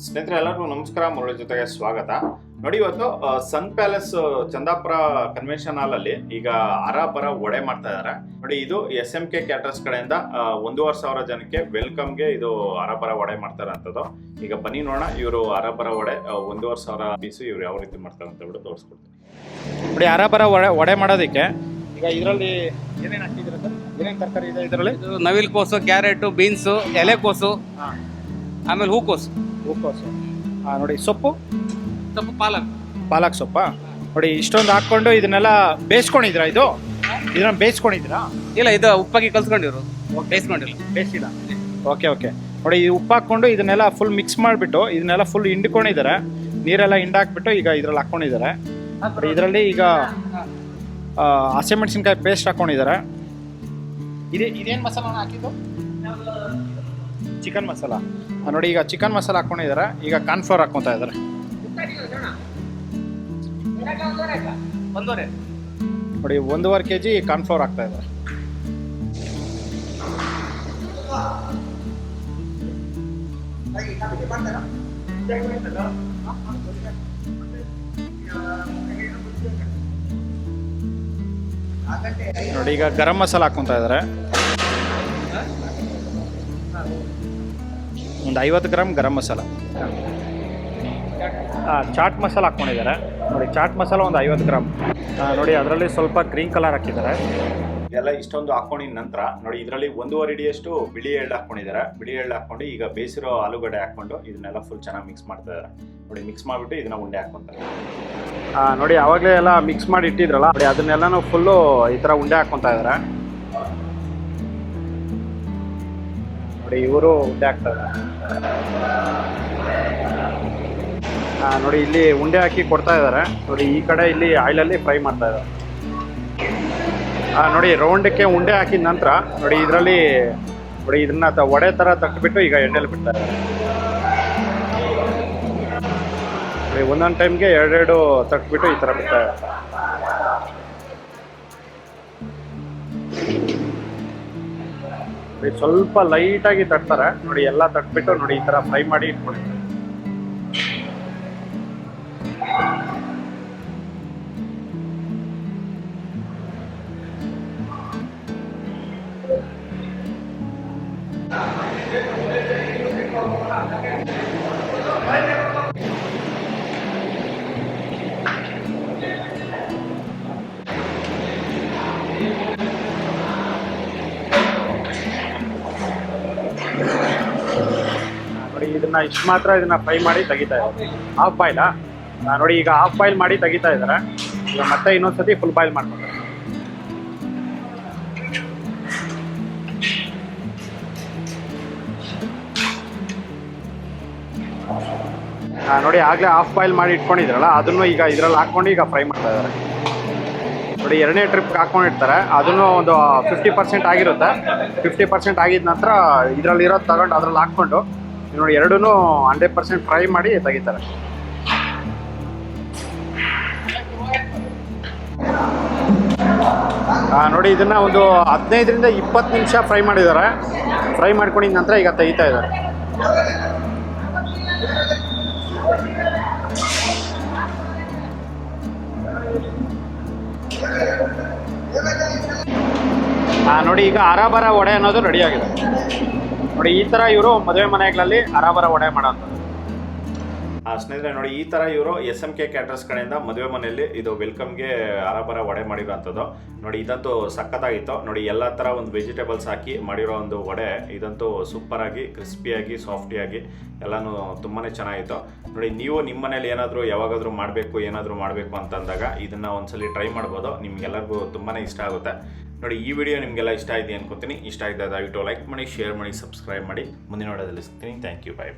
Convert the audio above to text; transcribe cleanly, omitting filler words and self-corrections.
ಸ್ನೇಹಿತರೆ ಎಲ್ಲರಿಗೂ ನಮಸ್ಕಾರ. ಮುರಳಿ ಜೊತೆಗೆ ಸ್ವಾಗತ. ನೋಡಿ, ಇವತ್ತು ಸನ್ ಪ್ಯಾಲೇಸ್ ಚಂದಾಪುರ ಕನ್ವೆನ್ಷನ್ ಹಾಲ್ ಅಲ್ಲಿ ಈಗ ಅರಾಬರ ವಡೆ ಮಾಡ್ತಾ ಇದಾರೆ. ನೋಡಿ, ಇದು SMK ಕ್ಯಾಟರ್ಸ್ ಕಡೆಯಿಂದ 1,500 ಜನಕ್ಕೆ ವೆಲ್ಕಮ್ಗೆ ಇದು ಅರಾಬರ ವಡೆ ಮಾಡ್ತಾರೆ ಅಂತದ್ದು. ಈಗ ಬನ್ನಿ ನೋಡೋಣ, ಇವರು ಅರಾಬರ ವಡೆ 1,500 ಪೀಸು ಇವ್ರು ಯಾವ ರೀತಿ ಮಾಡ್ತಾರೆ ಅಂತ ಬಿಟ್ಟು ತೋರಿಸ್ಕೊಡ್ತೀನಿ. ನೋಡಿ, ಅರಾಬರ ವಡೆ ಮಾಡೋದಕ್ಕೆ ಈಗ ಇದರಲ್ಲಿ ಏನೇನು ಹಾಕಿದ್ರೆ ಸರ್? ಏನೇನು ತರಕಾರಿ ಇದೆ ಇದರಲ್ಲಿ? ನವಿಲ್ ಕೋಸು, ಕ್ಯಾರೆಟು, ಬೀನ್ಸು, ಎಲೆಕೋಸು, ಆಮೇಲೆ ಹೂಕೋಸು. ನೋಡಿ, ಸೊಪ್ಪು ಪಾಲಕ್ ಸೊಪ್ಪಾ. ನೋಡಿ, ಇಷ್ಟೊಂದು ಹಾಕೊಂಡು ಇದನ್ನೆಲ್ಲ ಬೇಯಿಸ್ಕೊಂಡಿದ್ದೀರಾ? ಇದನ್ನ ಬೇಯಿಸ್ಕೊಂಡಿದ್ದೀರಾ? ಇಲ್ಲ, ಇದು ಉಪ್ಪಾಗಿ ಕಲ್ಸ್ಕೊಂಡಿರು, ಬೇಯಿಸ್ಕೊಂಡಿಲ್ಲ. ಬೇಯಿಸಿಲ್ಲ. ಓಕೆ. ನೋಡಿ, ಈ ಉಪ್ಪು ಹಾಕ್ಕೊಂಡು ಇದನ್ನೆಲ್ಲ ಫುಲ್ ಮಿಕ್ಸ್ ಮಾಡಿಬಿಟ್ಟು ಇದನ್ನೆಲ್ಲ ಫುಲ್ ಹಿಂಡ್ಕೊಂಡಿದ್ದಾರೆ. ನೀರೆಲ್ಲ ಹಿಂಡಾಕ್ಬಿಟ್ಟು ಈಗ ಇದ್ರಲ್ಲಿ ಹಾಕ್ಕೊಂಡಿದ್ದಾರೆ. ಇದರಲ್ಲಿ ಈಗ ಹಸಿಮೆಣಸಿನ್ಕಾಯಿ ಪೇಸ್ಟ್ ಹಾಕ್ಕೊಂಡಿದ್ದಾರೆ. ಇದೇನು ಮಸಾಲ ಹಾಕಿದ್ದು? ಚಿಕನ್ ಮಸಾಲ. ನೋಡಿ, ಈಗ ಚಿಕನ್ ಮಸಾಲ ಹಾಕ್ಕೊಂಡಿದ್ದಾರೆ. ಈಗ ಕಾರ್ನ್ಫ್ಲೋರ್ ಹಾಕ್ಕೊತಾ ಇದ್ದಾರೆ. ನೋಡಿ, 1.5 kg ಕಾರ್ನ್ಫ್ಲೋರ್ ಹಾಕ್ತಾ ಇದ್ದಾರೆ. ನೋಡಿ, ಈಗ ಗರಂ ಮಸಾಲ ಹಾಕ್ಕೊತಾ ಇದ್ದಾರೆ. ಒಂದು 50 ಗ್ರಾಮ್ ಗರಂ ಮಸಾಲ. ಚಾಟ್ ಮಸಾಲ ಹಾಕ್ಕೊಂಡಿದ್ದಾರೆ. ನೋಡಿ, ಚಾಟ್ ಮಸಾಲ ಒಂದು 50 ಗ್ರಾಮ್. ನೋಡಿ, ಅದರಲ್ಲಿ ಸ್ವಲ್ಪ ಗ್ರೀನ್ ಕಲರ್ ಹಾಕಿದ್ದಾರೆ. ಇದೆಲ್ಲ ಇಷ್ಟೊಂದು ಹಾಕೊಂಡಿದ ನಂತರ ನೋಡಿ, ಇದರಲ್ಲಿ 1.5 ಅಡಿಯಷ್ಟು ಬಿಳಿ ಎಳ್ಳು ಹಾಕ್ಕೊಂಡಿದ್ದಾರೆ. ಬಿಳಿ ಎಳ್ಳು ಹಾಕ್ಕೊಂಡು ಈಗ ಬೇಯಿಸಿರೋ ಆಲೂಗಡ್ಡೆ ಹಾಕ್ಕೊಂಡು ಇದನ್ನೆಲ್ಲ ಫುಲ್ ಚೆನ್ನಾಗಿ ಮಿಕ್ಸ್ ಮಾಡ್ತಾ ಇದ್ದಾರೆ. ನೋಡಿ, ಮಿಕ್ಸ್ ಮಾಡಿಬಿಟ್ಟು ಇದನ್ನ ಉಂಡೆ ಹಾಕ್ಕೊಂತಾರೆ. ನೋಡಿ, ಆವಾಗಲೇ ಎಲ್ಲ ಮಿಕ್ಸ್ ಮಾಡಿ ಇಟ್ಟಿದ್ರಲ್ಲ, ನೋಡಿ ಅದನ್ನೆಲ್ಲನೂ ಫುಲ್ಲು ಈ ಥರ ಉಂಡೆ ಹಾಕ್ಕೊತಾ ಇದ್ದಾರೆ. ನೋಡಿ, ಇವರು ಉಂಡೆ ಹಾಕ್ತಾ ಇದ್ದಾರೆ. ನೋಡಿ, ಇಲ್ಲಿ ಉಂಡೆ ಹಾಕಿ ಕೊಡ್ತಾ ಇದ್ದಾರೆ. ನೋಡಿ, ಈ ಕಡೆ ಇಲ್ಲಿ ಆಯಿಲಲ್ಲಿ ಫ್ರೈ ಮಾಡ್ತಾ ಇದ್ದಾರೆ. ನೋಡಿ, ರೌಂಡಕ್ಕೆ ಉಂಡೆ ಹಾಕಿದ ನಂತರ ನೋಡಿ ಇದರಲ್ಲಿ ನೋಡಿ ಇದನ್ನ ವಡೆ ಥರ ತಟ್ಟಿಬಿಟ್ಟು ಈಗ ಎಣ್ಣೆಲಿ ಬಿಡ್ತಾ ಇದ್ದಾರೆ. ನೋಡಿ, ಒಂದೊಂದು ಟೈಮ್ಗೆ 2 ತಟ್ಬಿಟ್ಟು ಈ ಥರ ಬಿಡ್ತಾ ಇದ್ದಾರೆ. ನೋಡಿ, ಸ್ವಲ್ಪ ಲೈಟಾಗಿ ತಟ್ತಾರೆ. ನೋಡಿ, ಎಲ್ಲ ತಟ್ಬಿಟ್ಟು ನೋಡಿ ಈ ಥರ ಫ್ರೈ ಮಾಡಿ ಇಟ್ಕೊಂಡಿದ್ದಾರೆ. ನೋಡಿ, ಇದನ್ನ ಇಷ್ಟು ಮಾತ್ರ ಇದನ್ನ ಫ್ರೈ ಮಾಡಿ ತೆಗಿತಾ ಇದ್ದಾರೆ. ಹಾಫ್ ಬಾಯ್ಲಾ? ನೋಡಿ, ಈಗ ಹಾಫ್ ಬಾಯ್ಲ್ ಮಾಡಿ ತೆಗಿತಾ ಇದ್ದಾರೆ. ಈಗ ಮತ್ತೆ ಇನ್ನೊಂದ್ಸತಿ ಫುಲ್ ಬಾಯ್ಲ್ ಮಾಡ್ತಾರೆ. ನೋಡಿ, ಆಗಲೇ ಹಾಫ್ ಬಾಯ್ಲ್ ಮಾಡಿ ಇಟ್ಕೊಂಡಿದ್ರಲ್ಲ, ಅದನ್ನು ಈಗ ಇದರಲ್ಲಿ ಹಾಕ್ಕೊಂಡು ಈಗ ಫ್ರೈ ಮಾಡ್ತಾ ಇದ್ದಾರೆ. ನೋಡಿ, 2ನೇ ಟ್ರಿಪ್ಗೆ ಹಾಕ್ಕೊಂಡಿರ್ತಾರೆ. ಅದನ್ನು ಒಂದು 50% ಆಗಿರುತ್ತೆ. 50% ಆಗಿದ ನಂತರ ಇದರಲ್ಲಿರೋದು ತಗೊಂಡು ಅದ್ರಲ್ಲಿ ಹಾಕ್ಕೊಂಡು ನೋಡಿ ಎರಡೂ 100% ಫ್ರೈ ಮಾಡಿ ತೆಗಿತಾರೆ. ನೋಡಿ, ಇದನ್ನ ಒಂದು 15ರಿಂದ 20 ನಿಮಿಷ ಫ್ರೈ ಮಾಡಿದ್ದಾರೆ. ಫ್ರೈ ಮಾಡ್ಕೊಂಡಿದ ನಂತರ ಈಗ ತೆಗಿತಾ ಇದ್ದಾರೆ. ನೋಡಿ, ಈಗ ಅರಾಬರ ವಡೆ ಅನ್ನೋದು ರೆಡಿ ಆಗಿದೆ. ನೋಡಿ, ಈ ಥರ ಇವರು ಮದುವೆ ಮನೆಗಳಲ್ಲಿ ಅರಾಬರ ವಡೆ ಮಾಡೋಂಥದ್ದು. ಸ್ನೇಹಿತರೆ, ನೋಡಿ, ಈ ಥರ ಇವರು SMK ಕ್ಯಾಟರ್ಸ್ ಕಡೆಯಿಂದ ಮದುವೆ ಮನೆಯಲ್ಲಿ ಇದು ವೆಲ್ಕಮ್ಗೆ ಅರಾಬರ ವಡೆ ಮಾಡಿರೋಂಥದ್ದು. ನೋಡಿ, ಇದಂತೂ ಸಖತ್ತಾಗಿತ್ತು. ನೋಡಿ, ಎಲ್ಲ ಥರ ಒಂದು ವೆಜಿಟೇಬಲ್ಸ್ ಹಾಕಿ ಮಾಡಿರೋ ಒಂದು ವಡೆ ಇದಂತೂ ಸೂಪರಾಗಿ ಕ್ರಿಸ್ಪಿಯಾಗಿ ಸಾಫ್ಟಿಯಾಗಿ ಎಲ್ಲನೂ ತುಂಬಾ ಚೆನ್ನಾಗಿತ್ತು. ನೋಡಿ, ನೀವು ನಿಮ್ಮ ಮನೇಲಿ ಯಾವಾಗಾದರೂ ಮಾಡಬೇಕು ಅಂತಂದಾಗ ಇದನ್ನು ಒಂದ್ಸಲಿ ಟ್ರೈ ಮಾಡ್ಬೋದು. ನಿಮ್ಗೆಲ್ಲರಿಗೂ ತುಂಬಾ ಇಷ್ಟ ಆಗುತ್ತೆ. ನೋಡಿ, ಈ ವಿಡಿಯೋ ನಿಮಗೆಲ್ಲ ಇಷ್ಟ ಆಗಿದೆ ಅನ್ಕೋತೀನಿ. ಇಷ್ಟ ಆಗಿದೆ ದಯವಿಟ್ಟು ಲೈಕ್ ಮಾಡಿ, ಶೇರ್ ಮಾಡಿ, ಸಬ್ಸ್ಕ್ರೈಬ್ ಮಾಡಿ. ಮುಂದಿನ ವಿಡಿಯೋದಲ್ಲಿ ಸಿಗ್ತೀನಿ. Thank you. ಬೈ.